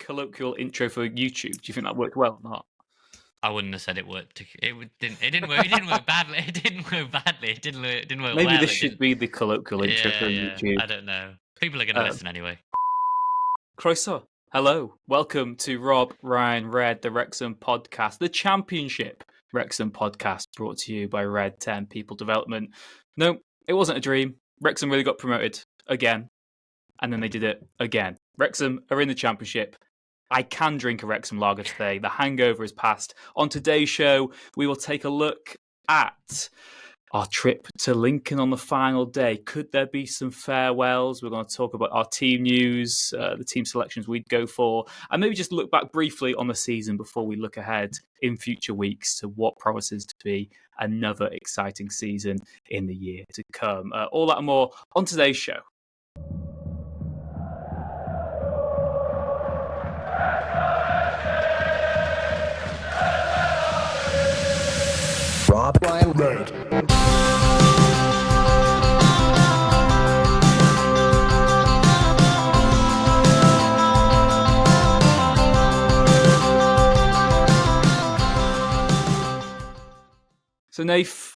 colloquial intro for YouTube? Do you think that worked well or not? I wouldn't have said it worked. It didn't work. It didn't work badly. It didn't work badly. It didn't work Maybe well. this should be the colloquial intro for Yeah. YouTube. I don't know. People are going to listen anyway. Croeso. Hello. Welcome to Rob, Ryan, Red, the Wrexham podcast, the Championship Wrexham podcast, brought to you by Red 10 People Development. No, it wasn't a dream. Wrexham really got promoted again, and then they did it again. Wrexham are in the Championship. I can drink a Wrexham lager today. The hangover is past. On today's show, we will take a look at our trip to Lincoln on the final day. Could there be some farewells? We're going to talk about our team news, the team selections we'd go for, and maybe just look back briefly on the season before we look ahead in future weeks to what promises to be another exciting season in the year to come. All that and more on today's show. Rob, Ryan, Red. So, Nath,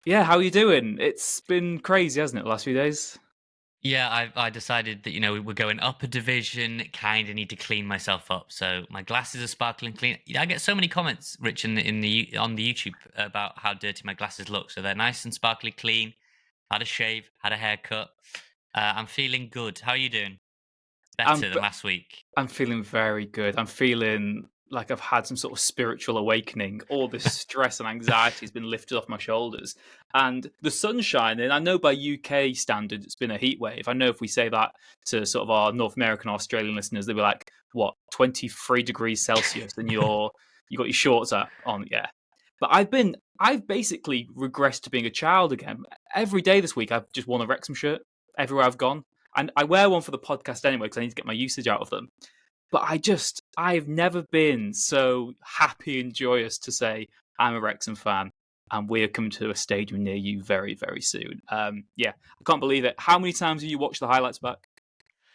yeah, how are you doing? It's been crazy, hasn't it, the last few days? Yeah, I decided that, we're going up a division, kind of need to clean myself up. So my glasses are sparkling clean. I get so many comments, Rich, on the YouTube about how dirty my glasses look. So they're nice and sparkly clean. Had a shave, had a haircut. I'm feeling good. How are you doing? Better than last week. I'm feeling very good. I'm feeling like I've had some sort of spiritual awakening. All this stress and anxiety has been lifted off my shoulders. And the sun's shining. I know by UK standards, it's been a heat wave. I know if we say that to sort of our North American, Australian listeners, they'll be like, what, 23 degrees Celsius and you got your shorts on. Yeah. But I've basically regressed to being a child again. Every day this week, I've just worn a Wrexham shirt everywhere I've gone. And I wear one for the podcast anyway because I need to get my usage out of them. But I've never been so happy and joyous to say I'm a Wrexham fan and we're coming to a stadium near you very, very soon. Yeah, I can't believe it. How many times have you watched the highlights back?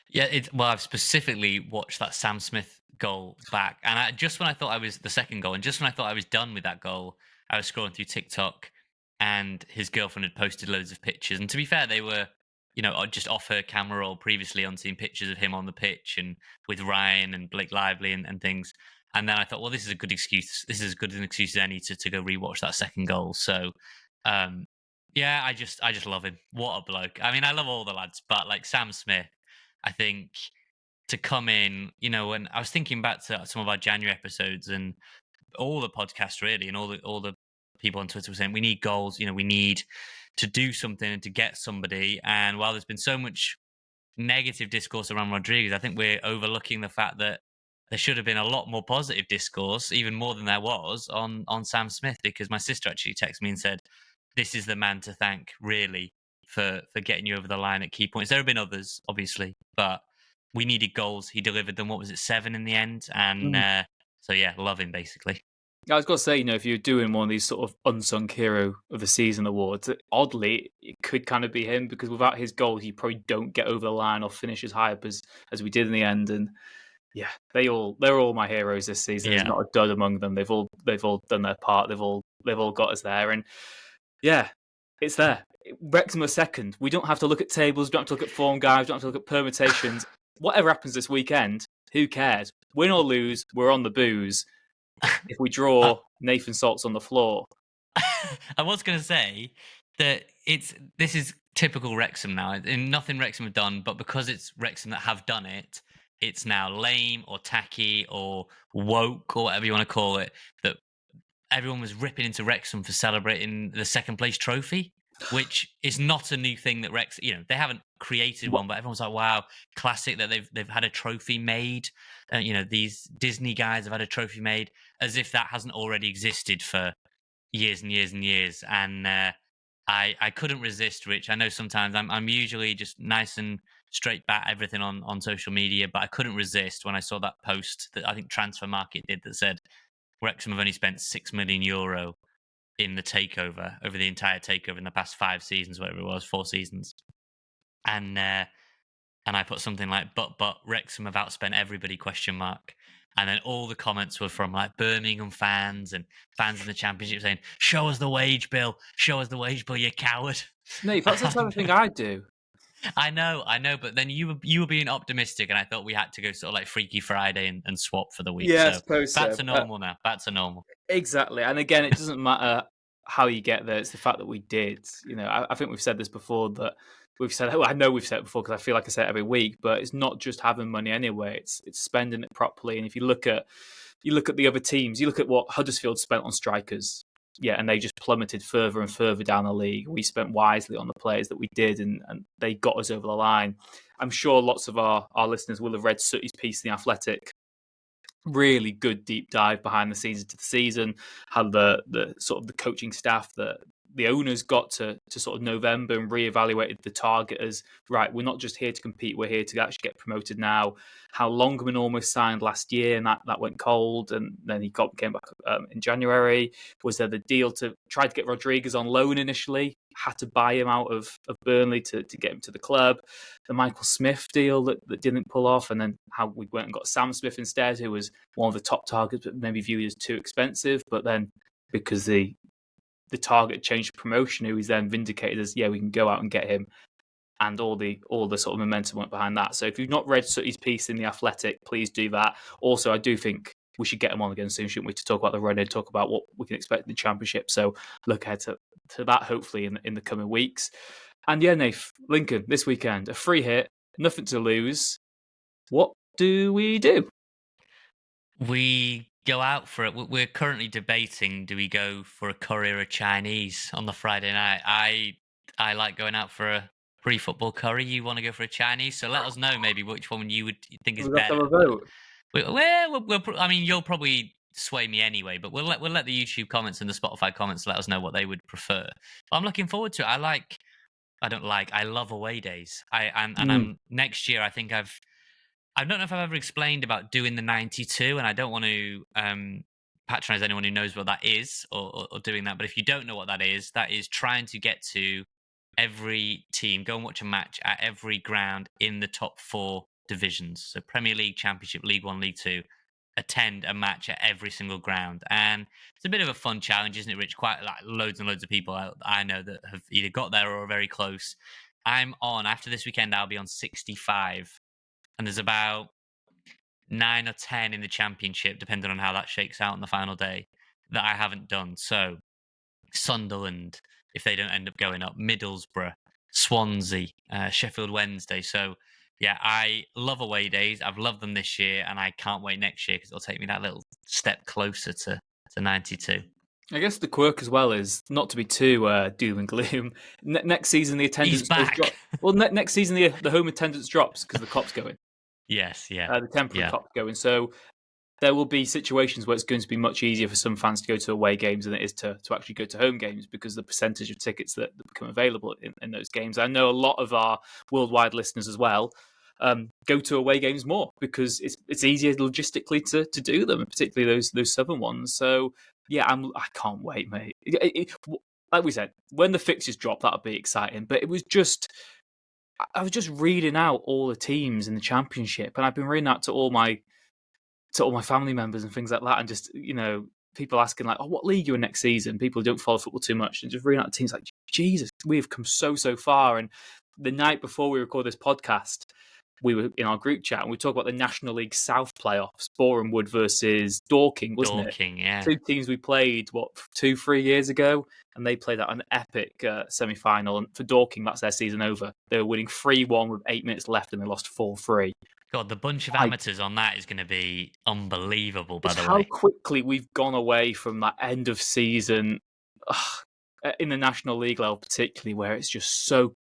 Yeah, I've specifically watched that Sam Smith goal back. And just when I thought I was the second goal, and just when I thought I was done with that goal, I was scrolling through TikTok and his girlfriend had posted loads of pictures. And to be fair, they were just off her camera roll previously on seeing pictures of him on the pitch and with Ryan and Blake Lively and things. And then I thought, well, this is a good excuse. This is as good an excuse as any to go rewatch that second goal. So, yeah, I just love him. What a bloke. I mean, I love all the lads, but like Sam Smith, I think to come in, when I was thinking back to some of our January episodes and all the podcasts really, and all the people on Twitter were saying, we need goals, we need to do something and to get somebody. And while there's been so much negative discourse around Rodriguez, I think we're overlooking the fact that there should have been a lot more positive discourse, even more than there was on Sam Smith, because my sister actually texted me and said, this is the man to thank, really, for getting you over the line at key points. There have been others, obviously, but we needed goals. He delivered them. What was it, 7 in the end? And so, yeah, love him, basically. I was going to say, if you're doing one of these sort of unsung hero of the season awards, oddly, it could kind of be him, because without his goals, you probably don't get over the line or finish as high up as we did in the end. And yeah, they're all my heroes this season. Yeah. There's not a dud among them. They've all done their part. They've all got us there. And yeah, it's there. Wrexham are second. We don't have to look at tables. We don't have to look at form guides. We don't have to look at permutations. Whatever happens this weekend, who cares? Win or lose, we're on the booze. If we draw, Nathan Salt's on the floor. I was going to say that this is typical Wrexham now. And nothing Wrexham have done, but because it's Wrexham that have done it, it's now lame or tacky or woke or whatever you want to call it, that everyone was ripping into Wrexham for celebrating the second place trophy, which is not a new thing that Wrexham, they haven't created one, but everyone's like, wow, classic that they've had a trophy made. These Disney guys have had a trophy made, as if that hasn't already existed for years and years and years. And I couldn't resist, Rich. I know sometimes I'm usually just nice and straight back everything on social media, but I couldn't resist when I saw that post that I think Transfer Market did that said Wrexham have only spent €6 million in the takeover, over the entire takeover in the past 5 seasons, whatever it was, 4 seasons. And and I put something like, but Wrexham have outspent everybody, question mark. And then all the comments were from like Birmingham fans and fans in the Championship saying, show us the wage bill, you coward. No, that's the type of thing I do. I know, but then you were being optimistic, and I thought we had to go sort of like Freaky Friday and swap for the week. Yeah, I So suppose that's so. a normal now. That's a normal. Exactly. And again, it doesn't matter how you get there. It's the fact that we did. I think we've said this before that we've said. Well, I know we've said it before because I feel like I say it every week. But it's not just having money anyway. It's spending it properly. And if you look at the other teams, you look at what Huddersfield spent on strikers. Yeah, and they just plummeted further and further down the league. We spent wisely on the players that we did, and they got us over the line. I'm sure lots of our listeners will have read Sutty's piece in The Athletic. Really good deep dive behind the scenes into the season, how the sort of the coaching staff, the owners got to sort of November and reevaluated the target as, right, we're not just here to compete, we're here to actually get promoted now. How Longman almost signed last year and that went cold, and then he came back in January. Was there the deal to try to get Rodriguez on loan initially? Had to buy him out of Burnley to get him to the club. The Michael Smith deal that didn't pull off, and then how we went and got Sam Smith instead, who was one of the top targets, but maybe viewed as too expensive. But then because the target changed promotion, who was then vindicated as, yeah, we can go out and get him, and all the sort of momentum went behind that. So if you've not read Sutty's piece in The Athletic, please do that. Also, I do think we should get him on again soon, shouldn't we, to talk about the run and talk about what we can expect in the Championship. So look ahead to that hopefully in the coming weeks. And yeah, Nath, Lincoln, this weekend, a free hit, nothing to lose. What do we do? We go out for it. We're currently debating: do we go for a curry or a Chinese on the Friday night? I like going out for a pre-football curry. You want to go for a Chinese? So let us know maybe which one you would think is We've got to better. have a vote. I mean, you'll probably sway me anyway, but we'll let the YouTube comments and the Spotify comments let us know what they would prefer. I'm looking forward to it. I love away days. I'm next year. I don't know if I've ever explained about doing the 92, and I don't want to patronize anyone who knows what that is or doing that. But if you don't know what that is trying to get to every team, go and watch a match at every ground in the top 4 divisions. So Premier League, Championship, League One, League Two. Attend a match at every single ground, and it's a bit of a fun challenge, isn't it, Rich? Quite like loads and loads of people I know that have either got there or are very close. I'm on after this weekend. I'll be on 65, and there's about 9 or 10 in the Championship, depending on how that shakes out on the final day, that I haven't done. So Sunderland, if they don't end up going up, Middlesbrough, Swansea, Sheffield Wednesday. So yeah, I love away days. I've loved them this year, and I can't wait next year because it'll take me that little step closer to 92. I guess the quirk as well is not to be too doom and gloom. Next season, the attendance He's does back. drop. Well, next season, the home attendance drops because the cop's going. Yes, yeah. The temporary cop's going. So there will be situations where it's going to be much easier for some fans to go to away games than it is to actually go to home games because of the percentage of tickets that become available in those games. I know a lot of our worldwide listeners as well go to away games more because it's easier logistically to do them, particularly those southern ones. So yeah, I can't wait, mate. Like we said, when the fixtures drop, that'll be exciting. But I was just reading out all the teams in the Championship, and I've been reading out to all my family members and things like that, and just people asking like, "Oh, what league you're in next season?" People who don't follow football too much, and just reading out teams like, Jesus, we have come so far. And the night before we record this podcast, we were in our group chat and we talked about the National League South playoffs, Boreham Wood versus Dorking, wasn't it? Dorking, yeah. 2 teams we played 2-3 years ago, and they played an epic semi-final. And for Dorking, that's their season over. They were winning 3-1 with 8 minutes left, and they lost 4-3. God, the bunch of amateurs on that is going to be unbelievable, by the way. How quickly we've gone away from that end of season in the National League level, particularly where it's just so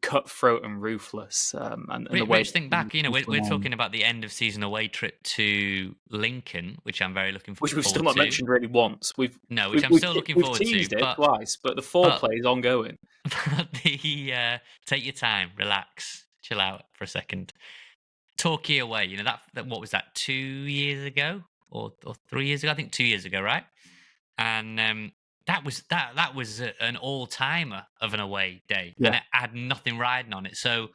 cutthroat and ruthless. And the way Rich, think back, we're talking about the end of season away trip to Lincoln, which I'm very looking forward to. Which we've still not mentioned really once. I'm still looking forward to. We've teased it twice, but the foreplay is ongoing. Take your time, relax, chill out for a second. Torquay away, that what was that, 2 years ago or 3 years ago? I think 2 years ago, right? And that was an all timer of an away day, and it had nothing riding on it. So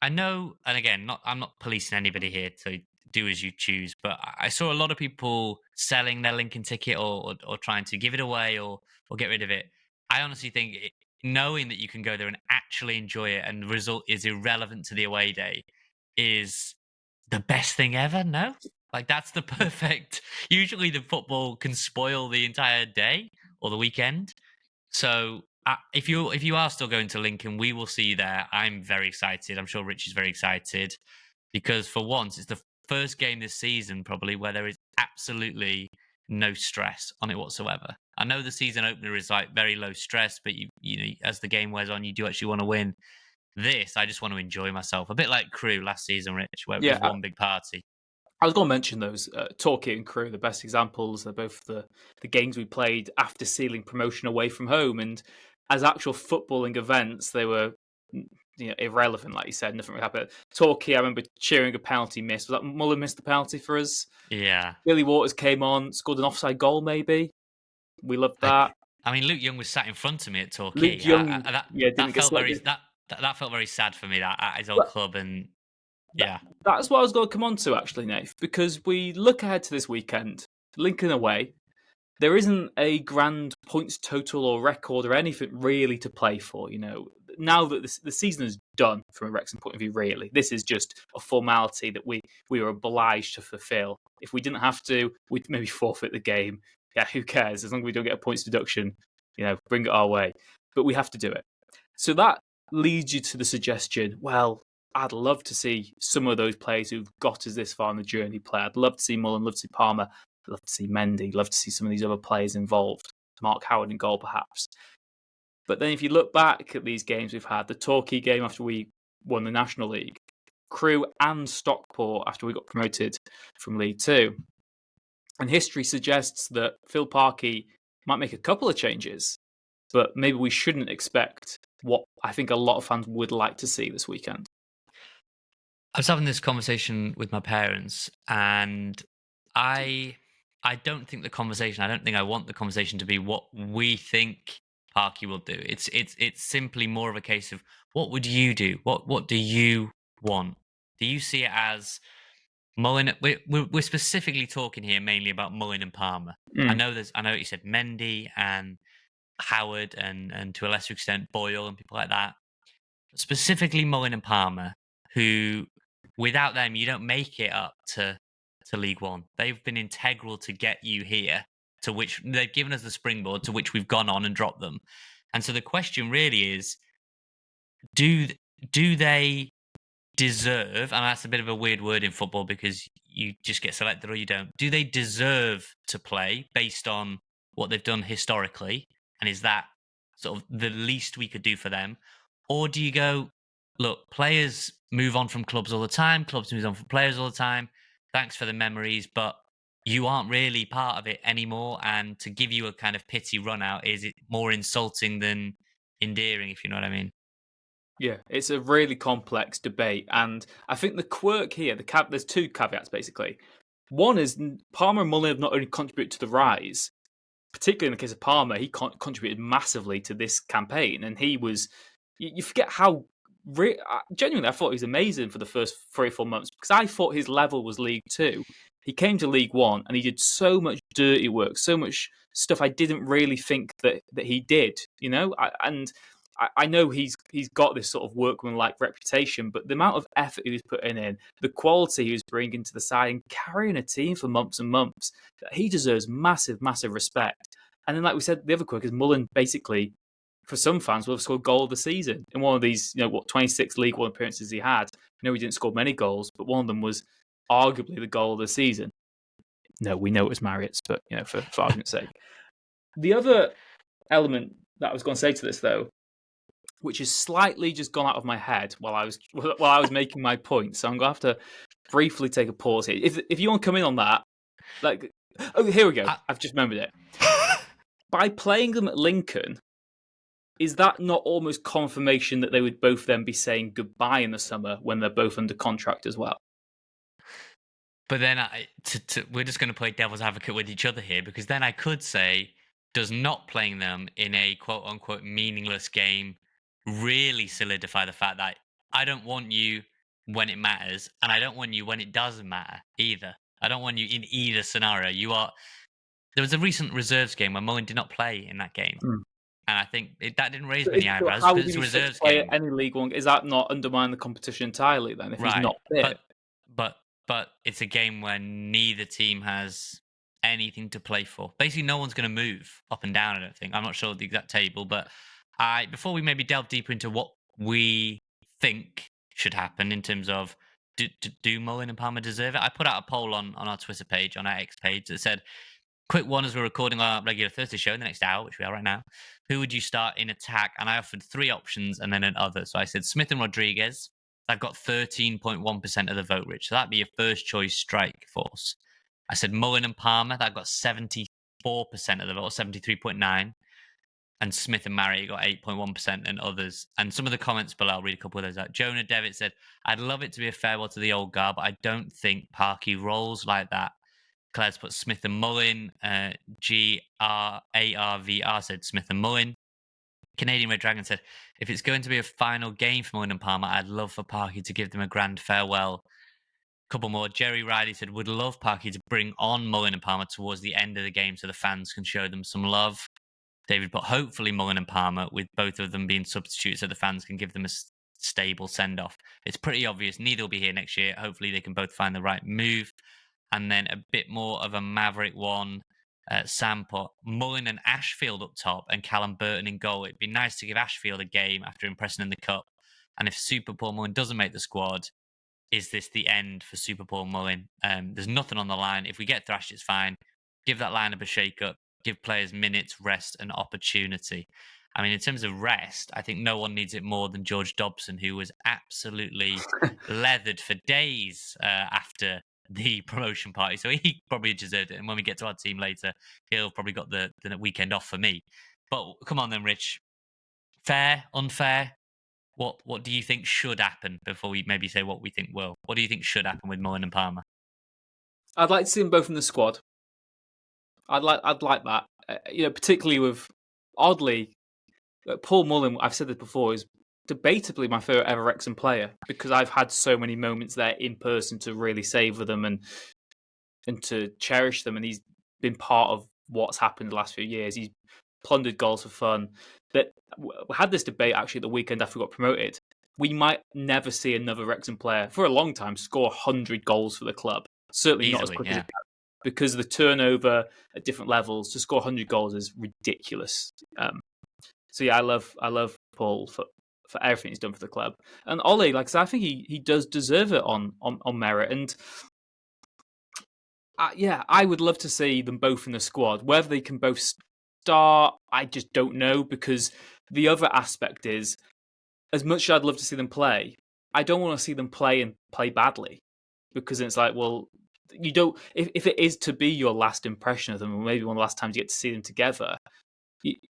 I know, and again, I'm not policing anybody here to do as you choose, but I saw a lot of people selling their Lincoln ticket or trying to give it away or get rid of it. I honestly think knowing that you can go there and actually enjoy it and the result is irrelevant to the away day is the best thing ever. No, like that's the perfect. Usually, the football can spoil the entire day or the weekend. So if you are still going to Lincoln, we will see you there. I'm very excited. I'm sure Rich is very excited because for once, it's the first game this season probably where there is absolutely no stress on it whatsoever. I know the season opener is like very low stress, but you know as the game wears on, you do actually want to win. This, I just want to enjoy myself. A bit like Crew last season, Rich, where it was Yeah, one big party. I was going to mention those Torquay and Crew, the best examples. They're both the games we played after sealing promotion away from home, and as actual footballing events, they were irrelevant, like you said. Nothing really happened. Torquay, I remember cheering a penalty miss. Was that Mullin missed the penalty for us? Yeah. Billy Waters came on, scored an offside goal. Maybe we loved that. Like, I mean, Luke Young was sat in front of me at Torquay. Luke Young, That yeah, that didn't get felt very selected. that felt very sad for me. That at his old But club, and that, yeah, that's what I was going to come on to actually, Nate, because we look ahead to this weekend, Lincoln away. There isn't a grand points total or record or anything really to play for. Now that the season is done from a Wrexham point of view, really, this is just a formality that we are obliged to fulfil. If we didn't have to, we'd maybe forfeit the game. Yeah, who cares? As long as we don't get a points deduction, bring it our way. But we have to do it. So that leads you to the suggestion, well, I'd love to see some of those players who've got us this far in the journey play. I'd love to see Mullin, love to see Palmer, love to see Mendy, love to see some of these other players involved. Mark Howard in goal, perhaps. But then if you look back at these games we've had, the Torquay game after we won the National League, Crewe and Stockport after we got promoted from League Two. And history suggests that Phil Parkinson might make a couple of changes, but maybe we shouldn't expect what I think a lot of fans would like to see this weekend. I was having this conversation with my parents, and I I don't think the conversation. I don't think I want the conversation to be what we think Parky will do. It's simply more of a case of what would you do? What do you want? Do you see it as Mullin? We're specifically talking here mainly about Mullin and Palmer. Mm. I know you said Mendy and Howard and to a lesser extent Boyle and people like that. Specifically Mullin and Palmer, who without them you don't make it up to League One. They've been integral to get you here, to which they've given us the springboard to which we've gone on and dropped them. And so the question really is, do do they deserve, and that's a bit of a weird word in football because you just get selected or you don't. Do they deserve to play based on what they've done historically? And is that sort of the least we could do for them? Or do you go, look, players move on from clubs all the time, clubs move on from players all the time. Thanks for the memories, but you aren't really part of it anymore. And to give you a kind of pity run out, is it more insulting than endearing, if you know what I mean? Yeah, it's a really complex debate, and I think the quirk here, there's two caveats basically. One is Palmer and Mullin have not only contributed to the rise, particularly in the case of Palmer, he contributed massively to this campaign, and he was. You forget how genuinely I thought he was amazing for the first 3 or 4 months because I thought his level was League Two. He came to League One and he did so much dirty work, so much stuff I didn't really think that he did. I know he's got this sort of workman-like reputation, but the amount of effort he was putting in, the quality he was bringing to the side, and carrying a team for months and months, he deserves massive, massive respect. And then, like we said, the other quirk is Mullin basically, for some fans, will have scored goal of the season in one of these, 26 League One appearances he had. I know he didn't score many goals, but one of them was arguably the goal of the season. No, we know it was Marriott's, but for argument's sake. The other element that I was going to say to this, though, which has slightly just gone out of my head while I was making my point. So I'm gonna have to briefly take a pause here. If you want to come in on that, here we go. I've just remembered it. By playing them at Lincoln, is that not almost confirmation that they would both then be saying goodbye in the summer when they're both under contract as well? But then we're just going to play devil's advocate with each other here because then I could say, does not playing them in a quote unquote meaningless game really solidify the fact that I don't want you when it matters, and I don't want you when it doesn't matter either. I don't want you in either scenario. There was a recent reserves game where Mullin did not play in that game, Mm. and I think that didn't raise So many eyebrows how because would it's he a be fit to reserves play at game. any League One? Is that not undermine the competition entirely then if he's Right. not fit? But it's a game where neither team has anything to play for. Basically, no one's going to move up and down. I don't think. I'm not sure of the exact table, but I before we maybe delve deeper into what we think should happen in terms of do Mullin and Palmer deserve it? I put out a poll on our Twitter page, on our X page, that said, quick one as we're recording our regular Thursday show in the next hour, which we are right now. Who would you start in attack? And I offered 3 options and then an other. So I said Smith and Rodriguez. I've got 13.1% of the vote, Rich. So that'd be your first choice strike force. I said Mullin and Palmer. That got 74% of the vote, 73.9. And Smith and Marriott got 8.1% and others. And some of the comments below, I'll read a couple of those out. Jonah Devitt said, I'd love it to be a farewell to the old guard, but I don't think Parky rolls like that. Claire's put Smith and Mullin. GRARVR said Smith and Mullin. Canadian Red Dragon said, if it's going to be a final game for Mullin and Palmer, I'd love for Parky to give them a grand farewell. Couple more. Jerry Riley said, would love Parky to bring on Mullin and Palmer towards the end of the game so the fans can show them some love. David put, hopefully Mullin and Palmer, with both of them being substitutes so the fans can give them a stable send-off. It's pretty obvious neither will be here next year. Hopefully they can both find the right move. And then a bit more of a maverick one. Sam put Mullin and Ashfield up top and Callum Burton in goal. It'd be nice to give Ashfield a game after impressing in the cup. And if Super Paul Mullin doesn't make the squad, is this the end for Super Paul Mullin? There's nothing on the line. If we get thrashed, it's fine. Give that lineup a shake-up. Give players minutes, rest, and opportunity. I mean, in terms of rest, I think no one needs it more than George Dobson, who was absolutely leathered for days after the promotion party. So he probably deserved it. And when we get to our team later, he'll probably got the weekend off for me. But come on then, Rich. Fair, unfair? What do you think should happen before we maybe say what we think will? What do you think should happen with Mullin and Palmer? I'd like to see them both in the squad. I'd like that. Particularly with, oddly, Paul Mullin. I've said this before, is debatably my favourite ever Wrexham player because I've had so many moments there in person to really savour them and to cherish them, and he's been part of what's happened the last few years. He's plundered goals for fun. That we had this debate actually the weekend after we got promoted. We might never see another Wrexham player for a long time score 100 goals for the club. Certainly not as Easily, quick yeah. as because the turnover at different levels to score 100 goals is ridiculous. So yeah, I love Paul for everything he's done for the club. And Ollie, like I said, I think he does deserve it on merit. And yeah, I would love to see them both in the squad. Whether they can both start, I just don't know, because the other aspect is, as much as I'd love to see them play, I don't want to see them play and play badly, because it's like, well, you don't. If it is to be your last impression of them, or maybe one of the last times you get to see them together,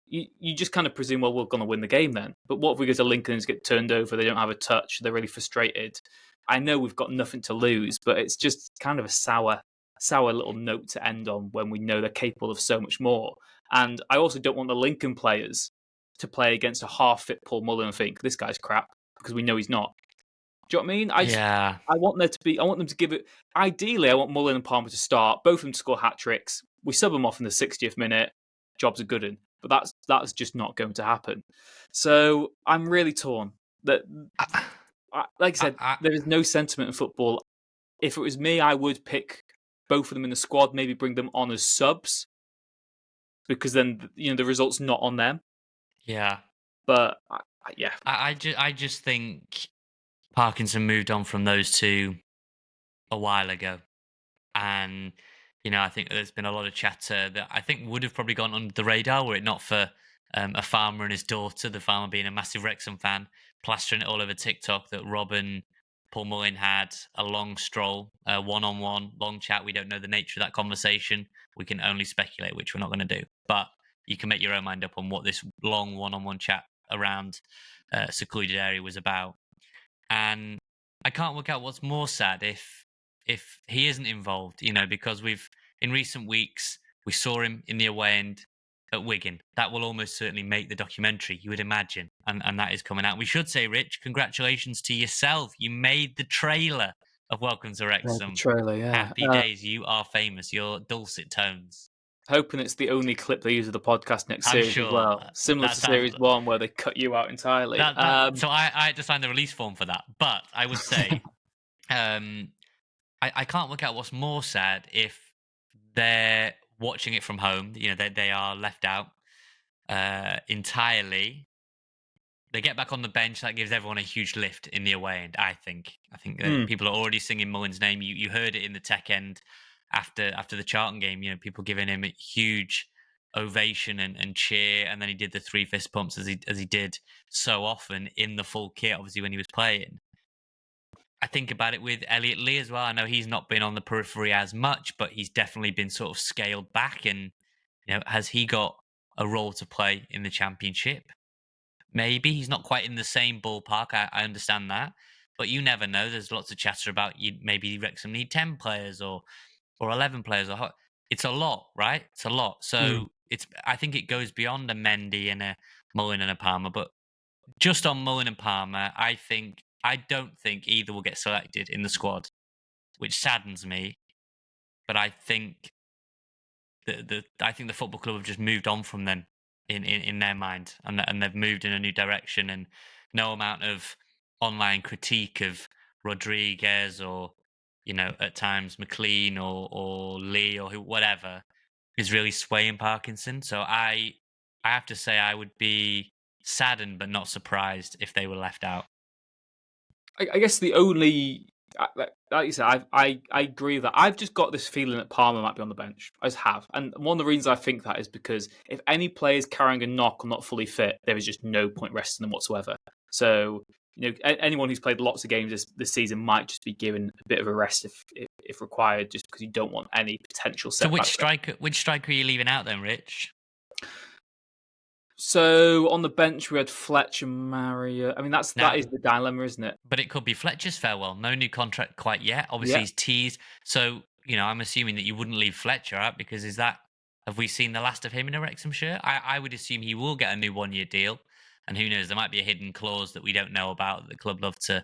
you just kind of presume, well, we're going to win the game then. But what if we go to Lincoln and get turned over? They don't have a touch. They're really frustrated. I know we've got nothing to lose, but it's just kind of a sour little note to end on when we know they're capable of so much more. And I also don't want the Lincoln players to play against a half-fit Paul Mullin and think this guy's crap because we know he's not. Do you know what I mean? Yeah. I want them to give it. Ideally, I want Mullin and Palmer to start, both of them to score hat tricks. We sub them off in the 60th minute. Jobs are good in, but that's just not going to happen. So I'm really torn. That, like I said, there is no sentiment in football. If it was me, I would pick both of them in the squad. Maybe bring them on as subs, because then the result's not on them. Yeah. But yeah, I just think Parkinson moved on from those two a while ago. And, I think there's been a lot of chatter that I think would have probably gone under the radar were it not for a farmer and his daughter, the farmer being a massive Wrexham fan, plastering it all over TikTok that Rob and Paul Mullin had a long stroll, one-on-one, long chat. We don't know the nature of that conversation. We can only speculate, which we're not going to do. But you can make your own mind up on what this long one-on-one chat around secluded area was about. And I can't work out what's more sad if he isn't involved, because in recent weeks we saw him in the away end at Wigan. That will almost certainly make the documentary, you would imagine. And that is coming out. We should say, Rich, congratulations to yourself. You made the trailer of Welcome to Yeah, the Wrexham. trailer, yeah. Happy days. You are famous. Your dulcet tones. Hoping it's the only clip they use of the podcast next I'm series as sure well. Similar that to sounds series 1 where they cut you out entirely. so I had to sign the release form for that. But I would say I can't work out what's more sad if they're watching it from home. You know, they are left out entirely. They get back on the bench. That gives everyone a huge lift in the away end. I think that people are already singing Mullin's name. You heard it in the tech end after the Charlton game. You know, people giving him a huge ovation and cheer, and then he did the 3 fist pumps as he did so often in the full kit. Obviously, when he was playing. I think about it with Elliot Lee as well. I know he's not been on the periphery as much, but he's definitely been sort of scaled back. And has he got a role to play in the Championship? Maybe he's not quite in the same ballpark. I understand that, but you never know. There's lots of chatter about maybe Wrexham need 10 players or 11 players. It's a lot, right? It's a lot. So I think it goes beyond a Mendy and a Mullin and a Palmer. But just on Mullin and Palmer, I don't think either will get selected in the squad, which saddens me. But I think the football club have just moved on from them in their mind, and they've moved in a new direction. And no amount of online critique of Rodriguez or at times McLean or Lee or whatever is really swaying Parkinson. So I have to say I would be saddened but not surprised if they were left out. I guess the only, like you said, I agree that I've just got this feeling that Palmer might be on the bench. I just have. And one of the reasons I think that is because if any player is carrying a knock or not fully fit, there is just no point resting them whatsoever. So, anyone who's played lots of games this season might just be given a bit of a rest if required, just because you don't want any potential setbacks. So which striker are you leaving out then, Rich? So on the bench we had Fletcher, Maria. I mean that is the dilemma, isn't it? But it could be Fletcher's farewell. No new contract quite yet. Obviously he's teased. So I'm assuming that you wouldn't leave Fletcher out because have we seen the last of him in a Wrexham shirt? I would assume he will get a new 1-year deal, and who knows, there might be a hidden clause that we don't know about that the club love to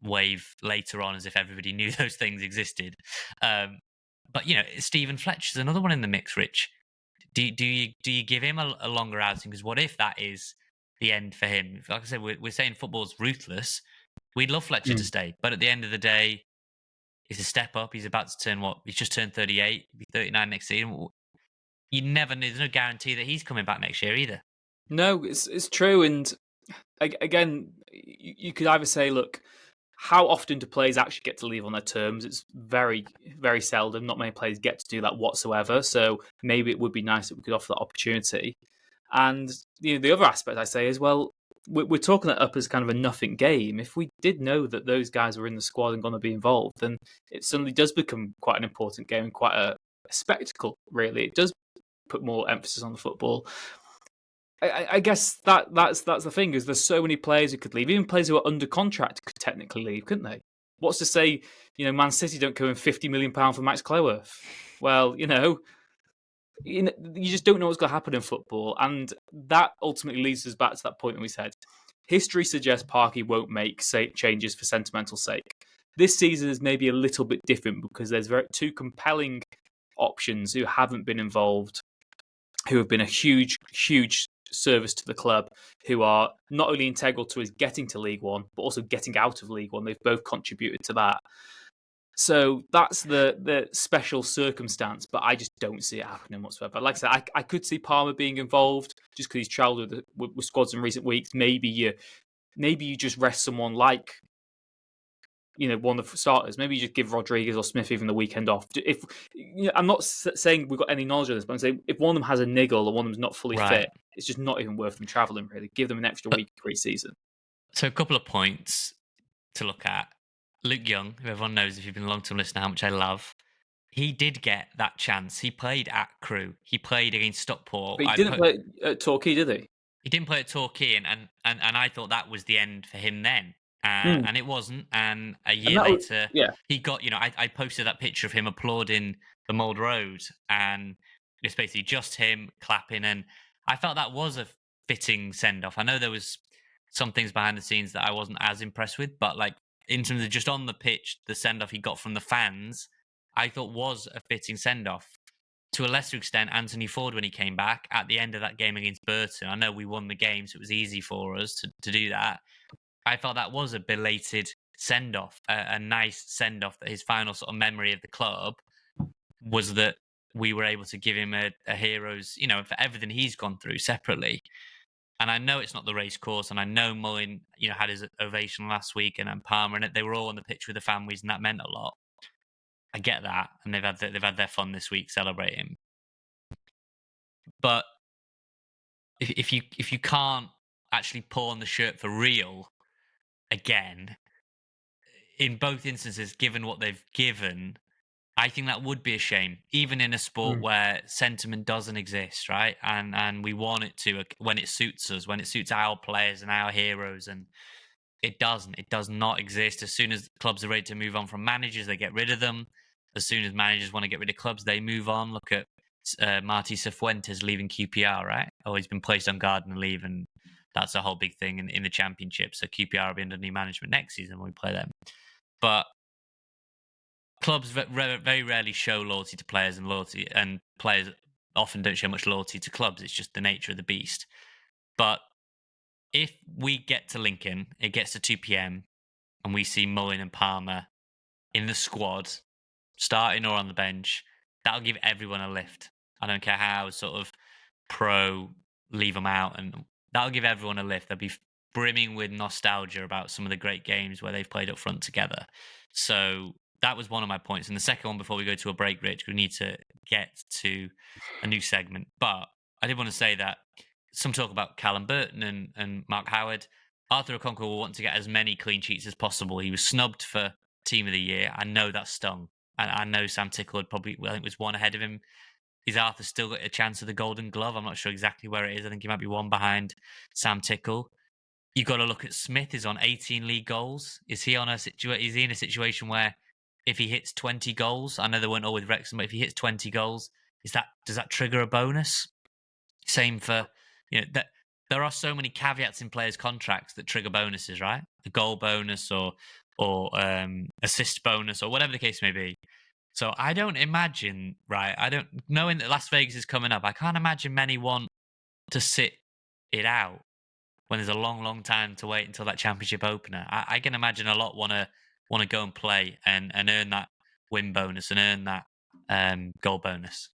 waive later on, as if everybody knew those things existed. But Stephen Fletcher's another one in the mix, Rich. Do you give him a longer outing? Because what if that is the end for him? Like I said, we're saying football's ruthless. We'd love Fletcher to stay, but at the end of the day, it's a step up. He's about to turn He's just turned 38. He'll be 39 next season. You never know. There's no guarantee that he's coming back next year either. No, it's true. And again, you could either say, look, how often do players actually get to leave on their terms? It's very, very seldom. Not many players get to do that whatsoever. So maybe it would be nice if we could offer that opportunity. And the other aspect I say is, well, we're talking that up as kind of a nothing game. If we did know that those guys were in the squad and going to be involved, then it suddenly does become quite an important game and quite a spectacle, really. It does put more emphasis on the football. I guess that's the thing, is there's so many players who could leave. Even players who are under contract could technically leave, couldn't they? What's to say, Man City don't come in £50 million for Max Cleworth? Well, you just don't know what's going to happen in football. And that ultimately leads us back to that point that we said. History suggests Parky won't make changes for sentimental sake. This season is maybe a little bit different because there's two compelling options who haven't been involved, who have been a huge, huge service to the club, who are not only integral to us getting to League One, but also getting out of League One. They've both contributed to that. So that's the special circumstance, but I just don't see it happening whatsoever. Like I said, I could see Palmer being involved just because he's travelled with squads in recent weeks. Maybe you just rest someone like one of the starters. Maybe you just give Rodriguez or Smith even the weekend off. If I'm not saying we've got any knowledge of this, but I'm saying if one of them has a niggle or one of them's not fully fit, it's just not even worth them travelling. Really, give them an extra week pre-season. So a couple of points to look at. Luke Young, who everyone knows if you've been a long-term listener, how much I love. He did get that chance. He played at Crewe. He played against Stockport. But he didn't play at Torquay, did he? He didn't play at Torquay, and I thought that was the end for him then. And it wasn't. And a year later, he got, I posted that picture of him applauding the Mould Road. And, it's basically just him clapping, and I felt that was a fitting send off. I know there was some things behind the scenes that I wasn't as impressed with, but like in terms of just on the pitch, the send off he got from the fans, I thought was a fitting send off. To a lesser extent, Anthony Ford, when he came back at the end of that game against Burton, I know we won the game, so it was easy for us to do that. I felt that was a belated send off, a nice send off, that his final sort of memory of the club was that we were able to give him a hero's, for everything he's gone through separately. And I know it's not the race course, and I know Mullin, had his ovation last week, and Palmer, and they were all on the pitch with the families, and that meant a lot. I get that, and they've had their fun this week celebrating. But if you can't actually pull on the shirt for real again, in both instances, given what they've given, I think that would be a shame, even in a sport where sentiment doesn't exist, right? And we want it to when it suits us, when it suits our players and our heroes, and it doesn't. It does not exist. As soon as clubs are ready to move on from managers, they get rid of them. As soon as managers want to get rid of clubs, they move on. Look at Marty Cifuentes leaving QPR, right? Oh, he's been placed on garden leave, and that's a whole big thing in the Championship. So QPR will be under new management next season when we play them. But clubs very rarely show loyalty to players, and players often don't show much loyalty to clubs. It's just the nature of the beast. But if we get to Lincoln, it gets to 2 p.m, and we see Mullin and Palmer in the squad, starting or on the bench, that'll give everyone a lift. I don't care how sort of pro leave them out, and that'll give everyone a lift. They'll be brimming with nostalgia about some of the great games where they've played up front together. So that was one of my points. And the second one, before we go to a break, Rich, we need to get to a new segment. But I did want to say that some talk about Callum Burton and Mark Howard. Arthur Okonkwo will want to get as many clean sheets as possible. He was snubbed for Team of the Year. I know that stung. And I know Sam Tickle had probably, I think, was one ahead of him. Is Arthur still got a chance of the Golden Glove? I'm not sure exactly where it is. I think he might be one behind Sam Tickle. You've got to look at Smith. He's on 18 league goals. Is he in a situation where if he hits 20 goals, I know they weren't all with Wrexham, but if he hits 20 goals, does that trigger a bonus? Same for, that there are so many caveats in players' contracts that trigger bonuses, right? The goal bonus or assist bonus or whatever the case may be. So I don't imagine, right? Knowing that Las Vegas is coming up, I can't imagine many want to sit it out when there's a long, long time to wait until that championship opener. I can imagine a lot want to go and play and earn that win bonus and earn that goal bonus.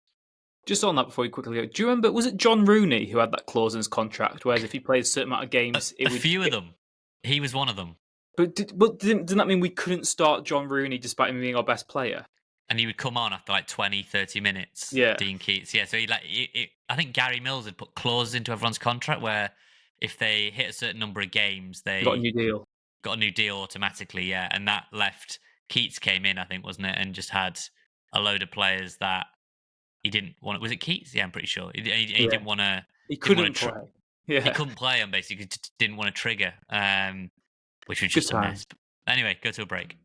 Just on that before we quickly go, do you remember, was it John Rooney who had that clause in his contract, whereas if he played a certain amount of games, a few of them. He was one of them. But didn't that mean we couldn't start John Rooney despite him being our best player? And he would come on after like 20, 30 minutes. Yeah. Dean Keats. Yeah. So I think Gary Mills had put clauses into everyone's contract where if they hit a certain number of games, they got a new deal. Got a new deal automatically. Yeah. And that left Keats came in, I think, wasn't it? And just had a load of players that he didn't want. Was it Keats? Yeah, I'm pretty sure. He didn't want to. He couldn't play. Yeah. He couldn't play him, basically. He just didn't want to trigger, which was just a mess. But anyway, go to a break.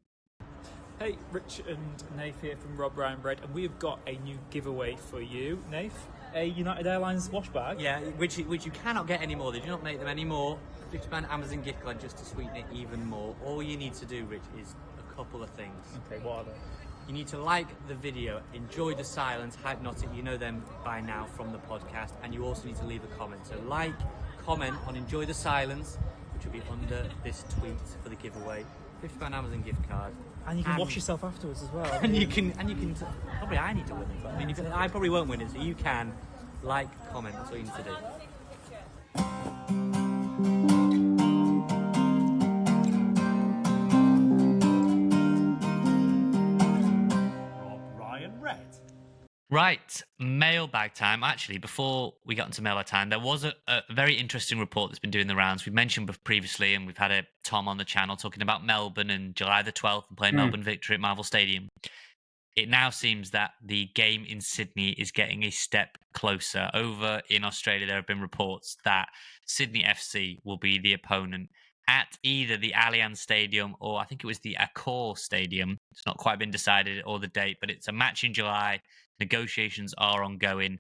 Hey, Rich and Nath here from Rob Ryan Bread, and we've got a new giveaway for you, Nath. A United Airlines wash bag. Yeah, which you cannot get anymore. They do not make them anymore. £50 Amazon gift card just to sweeten it even more. All you need to do, Rich, is a couple of things. Okay, what are they? You need to like the video, enjoy the silence, Hypnotic, you know them by now from the podcast, and you also need to leave a comment. So like, comment on Enjoy the Silence, which will be under this tweet for the giveaway. £50 Amazon gift card. And you can wash yourself afterwards as well. And you can probably I need to win it, but I mean, I probably won't win it, so you can like, comment, that's all you need to do. Right, mailbag time. Actually, before we got into mailbag time, there was a very interesting report that's been doing the rounds. We mentioned previously, and we've had a Tom on the channel talking about Melbourne and July the 12th and playing Melbourne victory at Marvel Stadium. It now seems that the game in Sydney is getting a step closer. Over in Australia, there have been reports that Sydney FC will be the opponent at either the Allianz Stadium or I think it was the Accor Stadium. It's not quite been decided or the date, but it's a match in July. Negotiations are ongoing.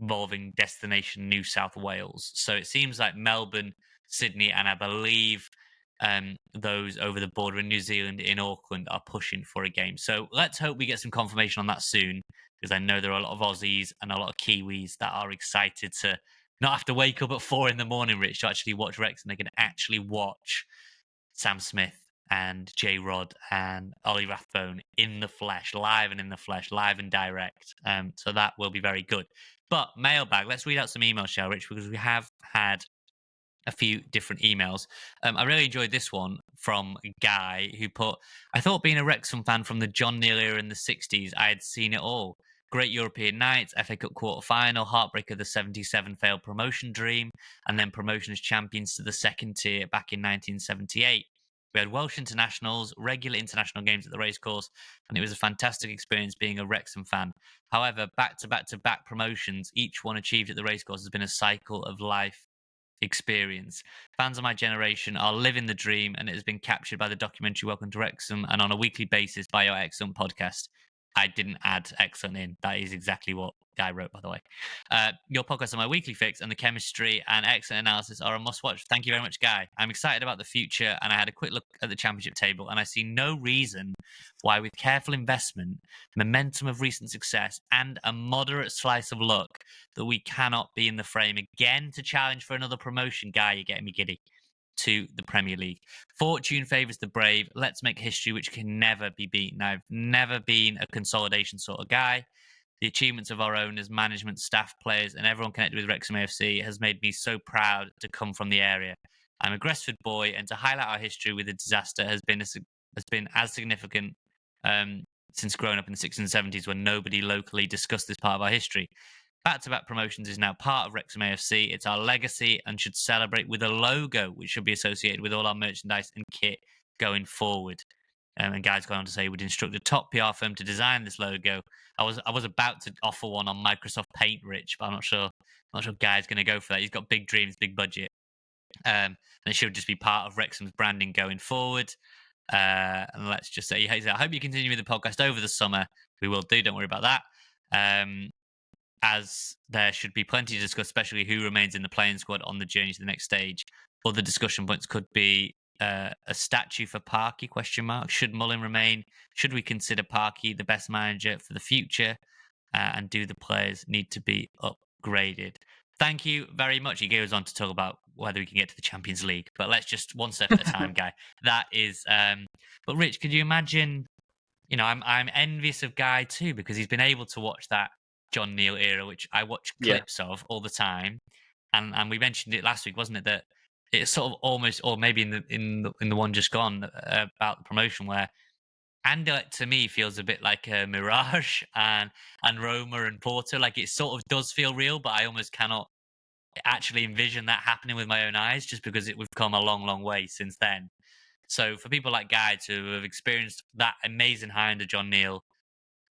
involving destination New South Wales. So it seems like Melbourne, Sydney, and I believe those over the border in New Zealand, in Auckland, are pushing for a game. So let's hope we get some confirmation on that soon, because I know there are a lot of Aussies and a lot of Kiwis that are excited to not have to wake up at 4 a.m, Rich, to actually watch Wrexham. They can actually watch Sam Smith and J Rod and Ollie Rathbone in the flesh, live and direct. So that will be very good. But mailbag, let's read out some emails, shall we, Rich, because we have had a few different emails. I really enjoyed this one from a guy who put, I thought being a Wrexham fan from the John Neal era in the 60s, I had seen it all. Great European nights, FA Cup quarter-final, heartbreak of the 77 failed promotion dream, and then promotion as champions to the second tier back in 1978. We had Welsh internationals, regular international games at the racecourse, and it was a fantastic experience being a Wrexham fan. However, back-to-back-to-back promotions, each one achieved at the racecourse, has been a cycle of life experience. Fans of my generation are living the dream, and it has been captured by the documentary Welcome to Wrexham and on a weekly basis by your excellent podcast. I didn't add excellent in. That is exactly what Guy wrote, by the way. Your podcast on my weekly fix and the chemistry and excellent analysis are a must-watch. Thank you very much, Guy. I'm excited about the future, and I had a quick look at the championship table, and I see no reason why, with careful investment, momentum of recent success, and a moderate slice of luck, that we cannot be in the frame again to challenge for another promotion. Guy, you're getting me giddy. To the Premier League. Fortune favours the brave. Let's make history which can never be beaten. I've never been a consolidation sort of guy. The achievements of our owners, management, staff, players, and everyone connected with Wrexham AFC has made me so proud to come from the area. I'm a Gresford boy, and to highlight our history with the disaster has been as significant since growing up in the 60s and 70s, when nobody locally discussed this part of our history. Back-to-back promotions is now part of Wrexham AFC. It's our legacy and should celebrate with a logo which should be associated with all our merchandise and kit going forward. And Guy's gone on to say we'd instruct a top PR firm to design this logo. I was about to offer one on Microsoft Paint, Rich, but I'm not sure Guy's going to go for that. He's got big dreams, big budget. And it should just be part of Wrexham's branding going forward. And let's just say, I hope you continue with the podcast over the summer. We will do, don't worry about that. As there should be plenty to discuss, especially who remains in the playing squad on the journey to the next stage. Other discussion points could be a statue for Parky, ? Should Mullin remain? Should we consider Parky the best manager for the future? And do the players need to be upgraded? Thank you very much. He goes on to talk about whether we can get to the Champions League, but let's just one step at a time, Guy. That is, but Rich, could you imagine, I'm envious of Guy too, because he's been able to watch that John Neal era, which I watch clips of all the time, and we mentioned it last week, wasn't it? That it's sort of almost, or maybe in the one just gone about the promotion, where Anderlecht to me feels a bit like a mirage, and Roma and Porto, like it sort of does feel real, but I almost cannot actually envision that happening with my own eyes, just because we've come a long, long way since then. So for people like Guy to have experienced that amazing high under John Neal,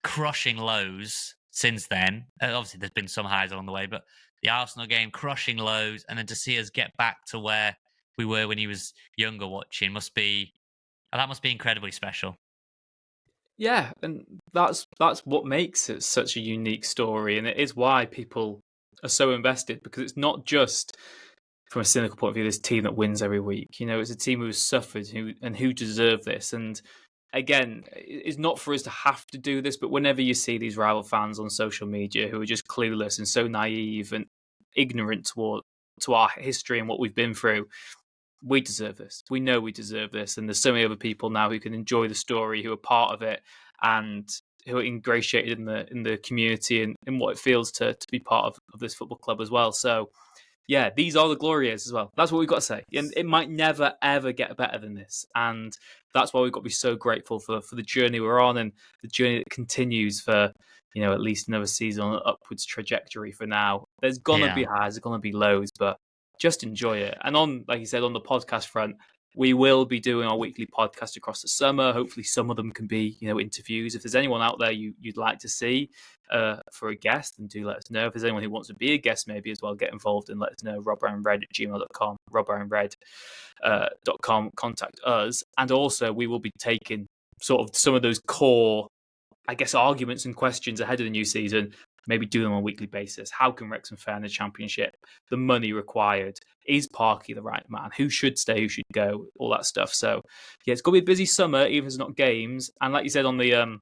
crushing lows since then, obviously there's been some highs along the way, but the Arsenal game, crushing lows, and then to see us get back to where we were when he was younger watching must be incredibly special. Yeah, and that's what makes it such a unique story, and it is why people are so invested, because it's not just from a cynical point of view this team that wins every week. It's a team who has suffered, who deserve this. And again, it's not for us to have to do this, but whenever you see these rival fans on social media who are just clueless and so naive and ignorant to our history and what we've been through, we deserve this. We know we deserve this. And there's so many other people now who can enjoy the story, who are part of it, and who are ingratiated in the community and in what it feels to be part of this football club as well. So yeah, these are the glory years as well. That's what we've got to say. And it might never, ever get better than this. And that's why we've got to be so grateful for the journey we're on, and the journey that continues for, at least another season on an upwards trajectory for now. There's going to be highs, there's going to be lows, but just enjoy it. And on, like you said, on the podcast front, we will be doing our weekly podcast across the summer. Hopefully some of them can be, interviews. If there's anyone out there you'd like to see for a guest, then do let us know. If there's anyone who wants to be a guest maybe as well, get involved and let us know. robbrownred@gmail.com, robbrownred.com, contact us. And also we will be taking sort of some of those core, I guess, arguments and questions ahead of the new season maybe do them on a weekly basis. How can Wrexham fare in the Championship? The money required. Is Parky the right man? Who should stay? Who should go? All that stuff. So, yeah, it's going to be a busy summer, even if it's not games. And like you said on the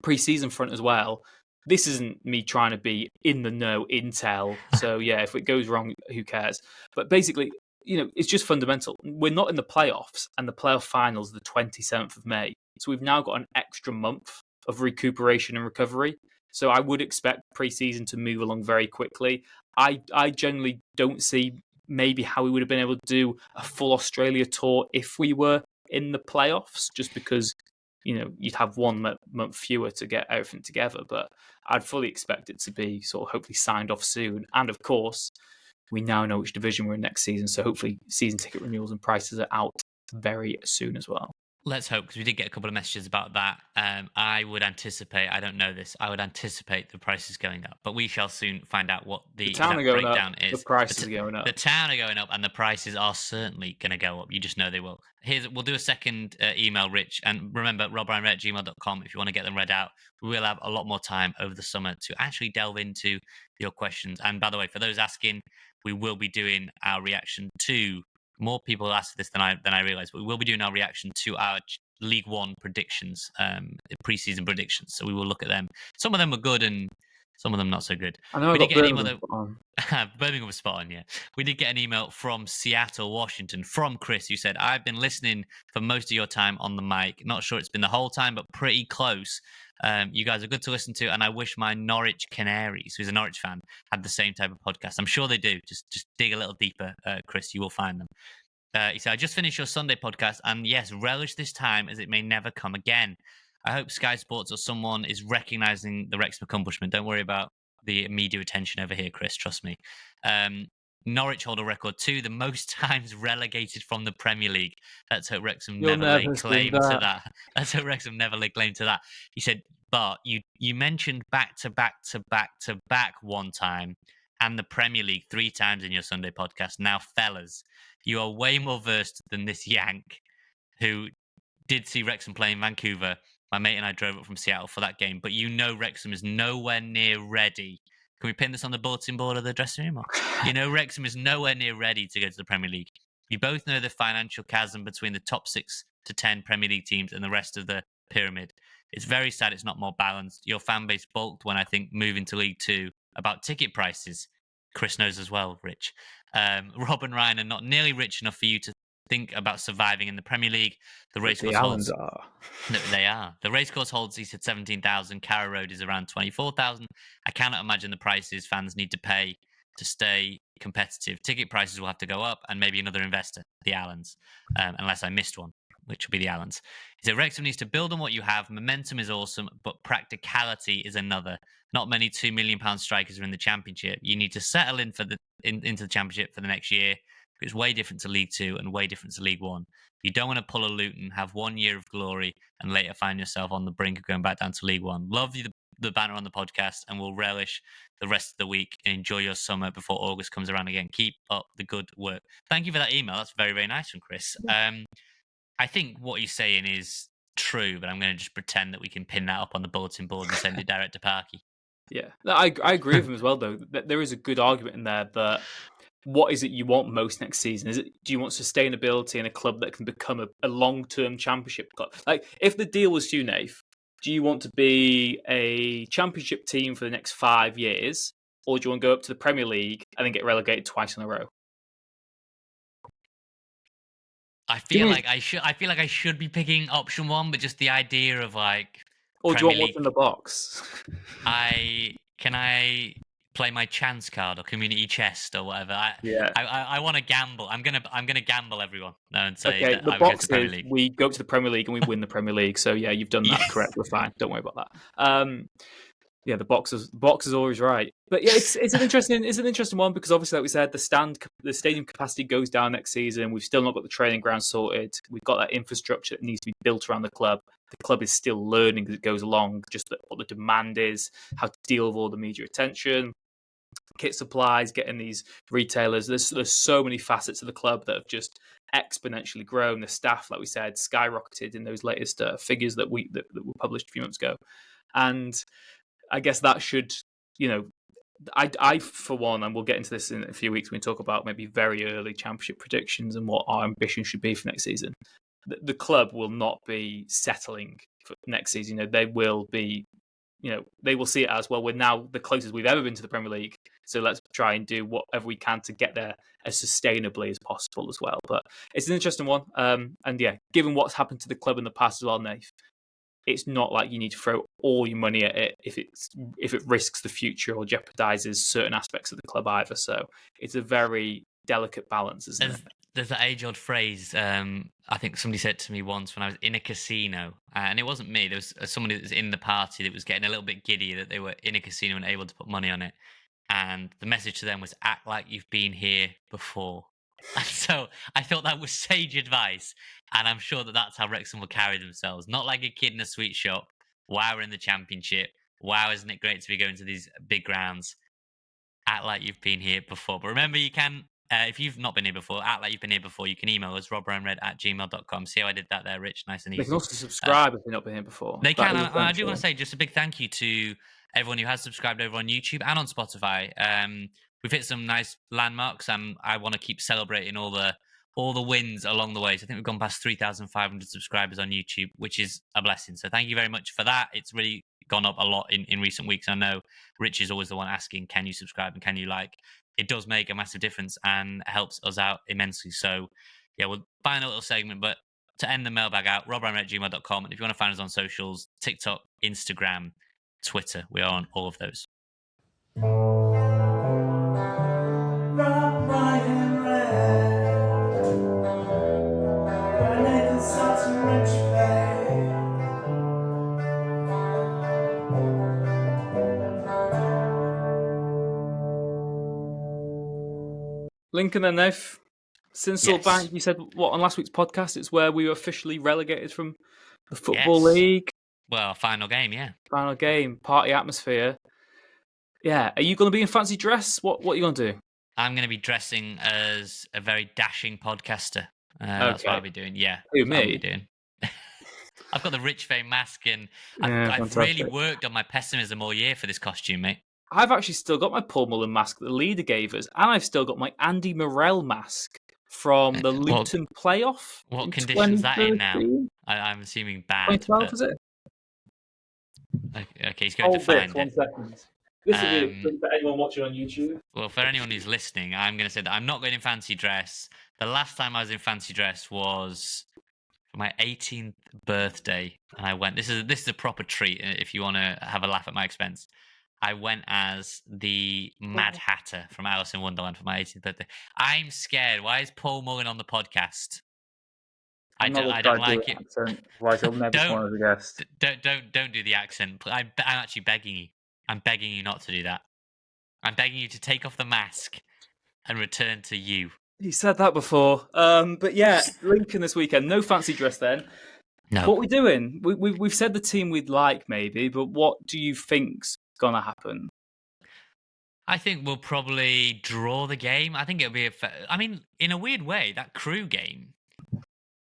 pre-season front as well, this isn't me trying to be in the know intel. So, yeah, if it goes wrong, who cares? But basically, it's just fundamental. We're not in the playoffs, and the playoff finals the 27th of May. So we've now got an extra month of recuperation and recovery. So I would expect pre-season to move along very quickly. I generally don't see maybe how we would have been able to do a full Australia tour if we were in the playoffs, just because you'd have 1 month fewer to get everything together. But I'd fully expect it to be sort of hopefully signed off soon. And of course, we now know which division we're in next season, so hopefully season ticket renewals and prices are out very soon as well. Let's hope, because we did get a couple of messages about that. I would anticipate, I don't know this, I would anticipate the prices going up, but we shall soon find out what the exact breakdown is. The prices are going up. The town are going up, and the prices are certainly going to go up. You just know they will. We'll do a second email, Rich, and remember, robryanred@gmail.com if you want to get them read out. We will have a lot more time over the summer to actually delve into your questions. And by the way, for those asking, we will be doing our reaction to... More people asked this than I realised, but we will be doing our reaction to our League One predictions, pre-season predictions. So we will look at them. Some of them were good and some of them not so good. I know. We did get an email Birmingham was spot on, yeah. We did get an email from Seattle, Washington, from Chris, who said, I've been listening for most of your time on the mic. Not sure it's been the whole time, but pretty close. You guys are good to listen to, and I wish my Norwich Canaries, who's a Norwich fan, had the same type of podcast. I'm sure they do. Just dig a little deeper, Chris. You will find them. He said, I just finished your Sunday podcast, and yes, relish this time as it may never come again. I hope Sky Sports or someone is recognising the Wrexham accomplishment. Don't worry about the media attention over here, Chris. Trust me. Norwich hold a record 2, the most times relegated from the Premier League. Let's hope Wrexham never lay claim to that. Let's hope Wrexham never lay claim to that. He said, but you mentioned back to back one time and the Premier League 3 times in your Sunday podcast. Now, fellas, you are way more versed than this Yank who did see Wrexham play in Vancouver. My mate and I drove up from Seattle for that game, but Wrexham is nowhere near ready. Can we pin this on the bulletin board of the dressing room? Wrexham is nowhere near ready to go to the Premier League. You both know the financial chasm between the top 6 to 10 Premier League teams and the rest of the pyramid. It's very sad it's not more balanced. Your fan base balked when I think moving to League 2 about ticket prices. Chris knows as well, Rich. Rob and Ryan are not nearly rich enough for you to think about surviving in the Premier League. The racecourse holds... are. No, they are. The racecourse holds, he said, 17,000. Carrow Road is around 24,000. I cannot imagine the prices fans need to pay to stay competitive. Ticket prices will have to go up, and maybe another investor, the Allens, unless I missed one, which will be the Allens. He said, Wrexham needs to build on what you have. Momentum is awesome, but practicality is another. Not many £2 million strikers are in the Championship. You need to settle into the Championship for the next year. It's way different to League 2 and way different to League 1. You don't want to pull a Luton, have 1 year of glory, and later find yourself on the brink of going back down to League 1. Love you, the banner on the podcast, and we'll relish the rest of the week and enjoy your summer before August comes around again. Keep up the good work. Thank you for that email. That's very, very nice from Chris. I think what he's saying is true, but I'm going to just pretend that we can pin that up on the bulletin board and send it direct to Parky. Yeah, no, I agree with him as well, though. There is a good argument in there that what is it you want most next season? Do you want sustainability in a club that can become a long-term Championship club? Like, if the deal was you, Nath, do you want to be a Championship team for the next 5 years, or do you want to go up to the Premier League and then get relegated twice in a row? I feel like I should be picking option 1, but just the idea of like. Or Premier do you want League, what's in the box? Can I play my chance card or community chest or whatever? I want to gamble. I'm gonna gamble everyone and say okay, that the I would go box to the Premier is League. we go to the Premier League and we win the Premier League. So yeah, you've done that correct. We're fine. Don't worry about that. Yeah, the box is always right. But yeah, it's an interesting one because obviously, like we said, the stadium capacity goes down next season. We've still not got the training ground sorted. We've got that infrastructure that needs to be built around the club. The club is still learning as it goes along, just what the demand is, how to deal with all the media attention, kit supplies, getting these retailers. There's so many facets of the club that have just exponentially grown. The staff, like we said, skyrocketed in those latest figures that were published a few months ago, and I guess that should I for one, and we'll get into this in a few weeks when we talk about maybe very early championship predictions and what our ambition should be for next season. The club will not be settling for next season. They will be, they will see it as, well, we're now the closest we've ever been to the Premier League, so let's try and do whatever we can to get there as sustainably as possible as well. But it's an interesting one, and yeah, given what's happened to the club in the past as well, Nath, it's not like you need to throw all your money at it if it risks the future or jeopardizes certain aspects of the club either. So it's a very delicate balance, isn't it? There's that age-old phrase. I think somebody said to me once when I was in a casino, and it wasn't me. There was somebody that was in the party that was getting a little bit giddy that they were in a casino and able to put money on it. And the message to them was, act like you've been here before. And so I thought that was sage advice. And I'm sure that that's how Wrexham will carry themselves. Not like a kid in a sweet shop. Wow, we're in the Championship. Wow, isn't it great to be going to these big grounds? Act like you've been here before. But remember, you can, if you've not been here before, act like you've been here before. You can email us, robbrownred@gmail.com. See how I did that there, Rich? Nice and easy. They can also subscribe if they've not been here before. They can. I do want to say just a big thank you to everyone who has subscribed over on YouTube and on Spotify. We've hit some nice landmarks, and I want to keep celebrating all the wins along the way. So I think we've gone past 3,500 subscribers on YouTube, which is a blessing. So thank you very much for that. It's really gone up a lot in recent weeks. I know Rich is always the one asking, can you subscribe and can you like? It does make a massive difference and helps us out immensely. So yeah, we'll find a little segment, but to end the mailbag out, robbrownred@gmail.com. And if you want to find us on socials, TikTok, Instagram, Twitter, we are on all of those. Rob, Ryan, Red. Where Nathan starts and Rich play. Lincoln and Nath, Sinsel Yes. Bank, you said what on last week's podcast? It's where we were officially relegated from the Football League. Well, final game, yeah. Final game, party atmosphere. Yeah, are you going to be in fancy dress? What are you going to do? I'm going to be dressing as a very dashing podcaster. That's what I'll be doing. Yeah. Who, that's what I'll me? be doing. I've got the Rich Fame mask, and Yeah, I've really fantastic. worked on my pessimism all year for this costume, mate. I've actually still got my Paul Mullin mask that the leader gave us, and I've still got my Andy Morell mask from the Luton playoff. What in condition's that in now? 2013? I'm assuming bad. 2012, but- was it? Okay, he's going to find One it. second. This will be for anyone watching on YouTube. Well, for anyone who's listening, I'm going to say that I'm not going in fancy dress. The last time I was in fancy dress was for my 18th birthday, and I went. This is a proper treat if you want to have a laugh at my expense. I went as the Mad Hatter from Alice in Wonderland for my 18th birthday. I'm scared. Why is Paul Mullin on the podcast? I don't like it. Otherwise, he'll never Don't- come on as a guest. Don't do the accent. I'm actually begging you. I'm begging you not to do that. I'm begging you to take off the mask and return to you. He said that before. But yeah, Lincoln this weekend. No fancy dress then. No. What are we doing? We've said the team we'd like maybe, but what do you think's going to happen? I think we'll probably draw the game. I think it'll be I mean, in a weird way, that Crew game,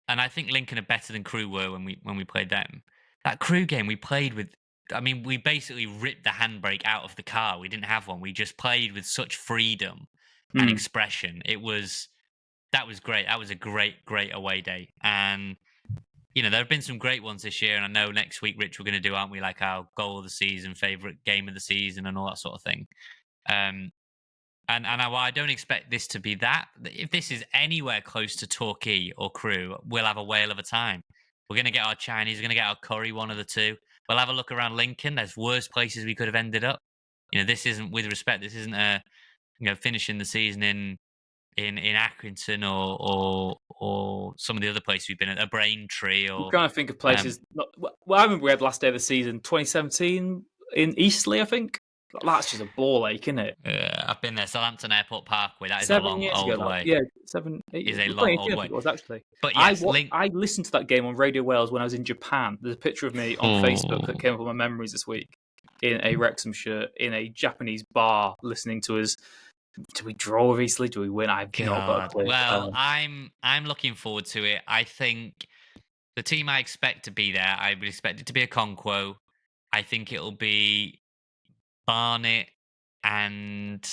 and I think Lincoln are better than Crew were when we played them. That Crew game we played with, I mean, we basically ripped the handbrake out of the car. We didn't have one. We just played with such freedom and expression. That was great. That was a great away day. And there have been some great ones this year. And I know next week, Rich, we're going to do, aren't we, like our goal of the season, favourite game of the season, and all that sort of thing. And I don't expect this to be that. If this is anywhere close to Torquay or Crew, we'll have a whale of a time. We're going to get our Chinese, we're going to get our curry, one of the two. We'll have a look around Lincoln. There's worse places we could have ended up. This isn't, with respect, this isn't finishing the season in Accrington or some of the other places we've been at, a Braintree or. I'm trying to think of places. I remember we had last day of the season, 2017 in Eastleigh, I think. That's just a ball ache, isn't it? I've been there, Southampton Airport Parkway. That is 7 a long years old ago, way. Yeah, 7, 8 Is a years. long 2018, old I way. think it was actually. But yes, I listened to that game on Radio Wales when I was in Japan. There's a picture of me on Facebook that came up on my memories this week in a Wrexham shirt in a Japanese bar listening to us. Do we draw with Eastleigh? Do we win? I've not got a clue. Well, I'm looking forward to it. I think the team I expect to be there, I would expect it to be a Conquo. I think it'll be Barnet, and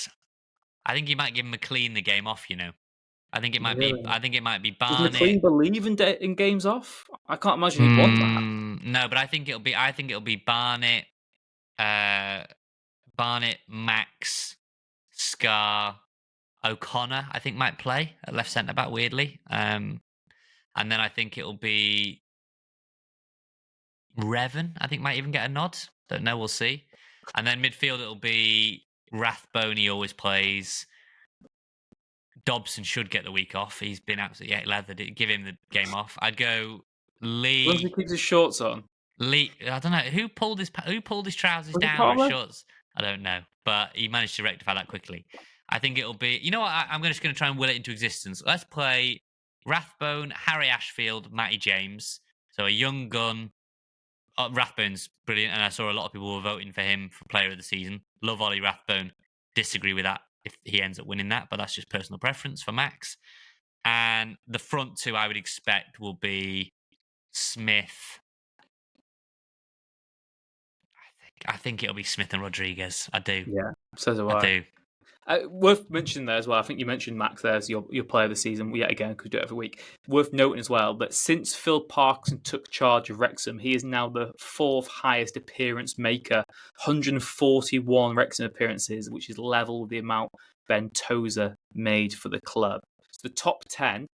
I think he might give McLean the game off. I think it might be. Really? I think it might be Does Barnett. McLean believe in games off? I can't imagine he'd want that. No, but I think it'll be Barnett, Max, Scar, O'Connor. I think might play at left centre back. Weirdly, and then I think it'll be Revan. I think might even get a nod. Don't know. We'll see. And then midfield it'll be Rathbone. He always plays. Dobson should get the week off. He's been absolutely leathered. Give him the game off. I'd go Lee. As long as he keeps his shorts on. Lee. I don't know who pulled his trousers Was it down or Palmer? his shorts. I don't know, but he managed to rectify that quickly. I think it'll be. You know what? I'm just going to try and will it into existence. Let's play Rathbone, Harry Ashfield, Matty James. So a young gun. Rathbone's brilliant, and I saw a lot of people were voting for him for Player of the Season. Love Ollie Rathbone. Disagree with that if he ends up winning that, but that's just personal preference for Max. And the front two I would expect will be Smith. I think it'll be Smith and Rodriguez. I do. Yeah, so do I I. do. Worth mentioning there as well, I think you mentioned Max there as your player of the season, yet again, because we do it every week. Worth noting as well that since Phil Parkinson took charge of Wrexham, he is now the 4th highest appearance maker, 141 Wrexham appearances, which is level with the amount Ben Tozer made for the club. So the top 10,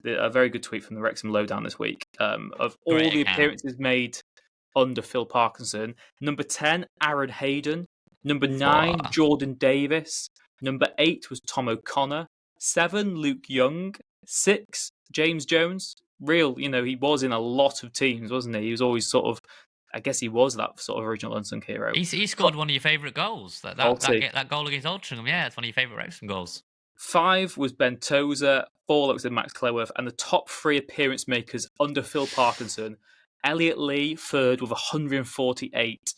a very good tweet from the Wrexham Lowdown this week, of all Great the account. appearances made under Phil Parkinson. Number 10, Aaron Hayden. Number 9, Wow. Jordan Davis. Number 8 was Tom O'Connor. 7, Luke Young. 6, James Jones. He was in a lot of teams, wasn't he? He was always sort of, I guess he was that sort of original unsung hero. He scored one of your favourite goals. That goal against Altrincham. Yeah, it's one of your favourite Wrexham goals. 5 was Ben Tozer. 4, like I said, Max Cleworth. And the top 3 appearance makers under Phil Parkinson, Elliot Lee, 3rd with 148.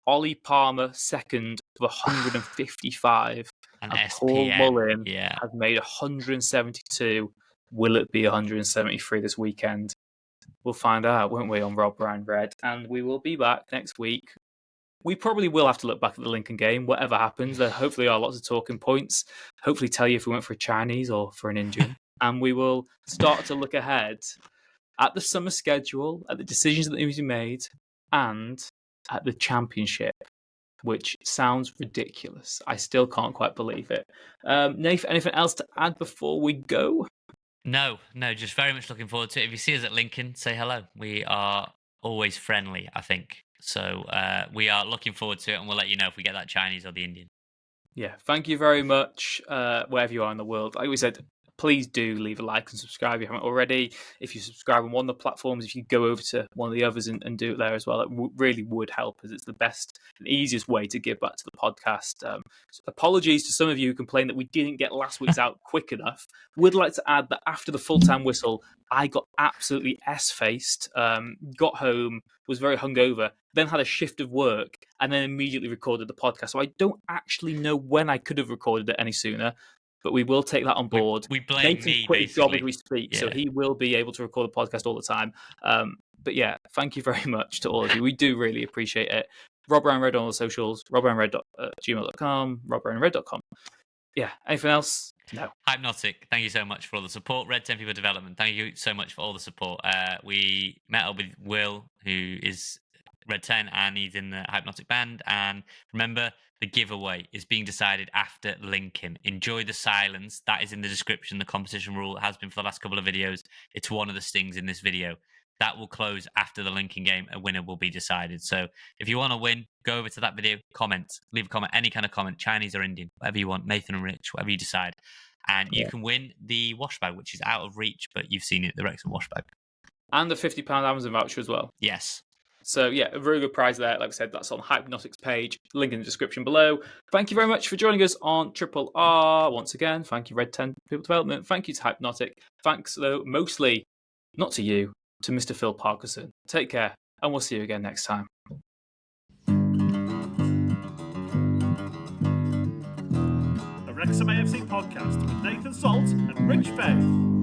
Ollie Palmer, 2nd with 155. And Paul SPM. Mullin Yeah. has made 172. Will it be 173 this weekend? We'll find out, won't we, on Rob Ryan Red? And we will be back next week. We probably will have to look back at the Lincoln game, whatever happens. There hopefully are lots of talking points. Hopefully tell you if we went for a Chinese or for an Indian. And we will start to look ahead at the summer schedule, at the decisions that need to be made, and at the championship, which sounds ridiculous. I still can't quite believe it. Nath, anything else to add before we go? No, just very much looking forward to it. If you see us at Lincoln, say hello. We are always friendly, I think. So we are looking forward to it, and we'll let you know if we get that Chinese or the Indian. Yeah, thank you very much, wherever you are in the world. Like we said, please do leave a like and subscribe if you haven't already. If you subscribe on one of the platforms, if you go over to one of the others and do it there as well, it really would help, as it's the best and easiest way to give back to the podcast. So apologies to some of you who complained that we didn't get last week's out quick enough. Would like to add that after the full-time whistle, I got absolutely S-faced, got home, was very hungover, then had a shift of work, and then immediately recorded the podcast. So I don't actually know when I could have recorded it any sooner, but we will take that on board. We blame Nathan's me, quit his job basically. as we speak, so Yeah. he will be able to record the podcast all the time. But yeah, thank you very much to all of you. We do really appreciate it. Rob Ryan Red on all the socials, robryanred@gmail.com, robryanred.com. Yeah, anything else? No. Hypnotic, thank you so much for all the support. Red 10 People Development, thank you so much for all the support. We met up with Will, who is Red 10, and he's in the Hypnotic band. And remember, the giveaway is being decided after Lincoln. Enjoy the silence. That is in the description. The competition rule has been for the last couple of videos. It's one of the stings in this video. That will close after the Lincoln game. A winner will be decided. So if you want to win, go over to that video, comment, leave a comment, any kind of comment, Chinese or Indian, whatever you want, Nathan and Rich, whatever you decide. And you can win the wash bag, which is out of reach, but you've seen it, the Wrexham wash bag. And the £50 Amazon voucher as well. Yes. So yeah, a very good prize there. Like I said, that's on Hypnotic's page. Link in the description below. Thank you very much for joining us on Triple R. Once again, thank you, Red 10 People Development. Thank you to Hypnotic. Thanks, though, mostly, not to you, to Mr. Phil Parkinson. Take care, and we'll see you again next time. The Wrexham AFC podcast with Nathan Salt and Rich Faye.